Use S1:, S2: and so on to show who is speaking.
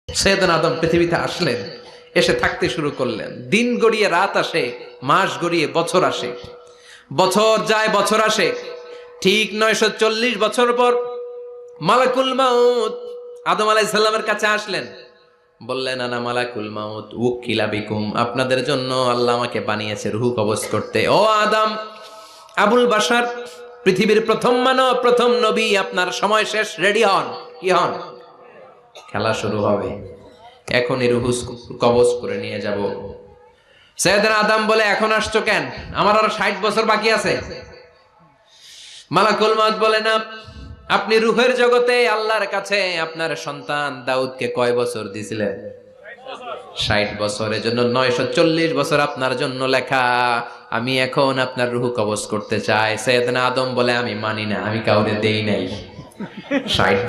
S1: সৈয়দনা আদম পৃথিবীতে আসলেন, এসে থাকতে শুরু করলেন। দিন গড়িয়ে রাত আসে, মাস গড়িয়ে বছর আসে, বছর যায় বছর আসে। ঠিক 940 বছর পর মালাকুল মাউত আদম আলাইহিস সালামের কাছে আসলেন। বললেন, আনা মালাকুল মাউত উকিলা বিকুম, আপনাদের জন্য আল্লাহ আমাকে বানিয়েছে রূহ কবজ করতে। ও আদম, আবুল বাশার, পৃথিবীর প্রথম মানব, প্রথম নবী, আপনার সময় শেষ, রেডি হন। কি হন? খেলা শুরু হবে, এখনই রূহ কবজ করে নিয়ে যাব। সৈয়দনা আদম বলে, এখন আসছো কেন? আমার আরো 60 বছর বাকি আছে। মালাকুল মাউত বলে, না, আপনি রূহের জগতে আল্লাহর কাছে আপনার সন্তান দাউদকে কয় বছর দিয়েছিলেন? 60 বছরের জন্য 940 বছর আপনার জন্য লেখা। আমি এখন আপনার রূহ কবজ করতে চাই। সৈয়দনা আদম বলে, আমি মানি না, আমি কাউরে দেই নাই। 60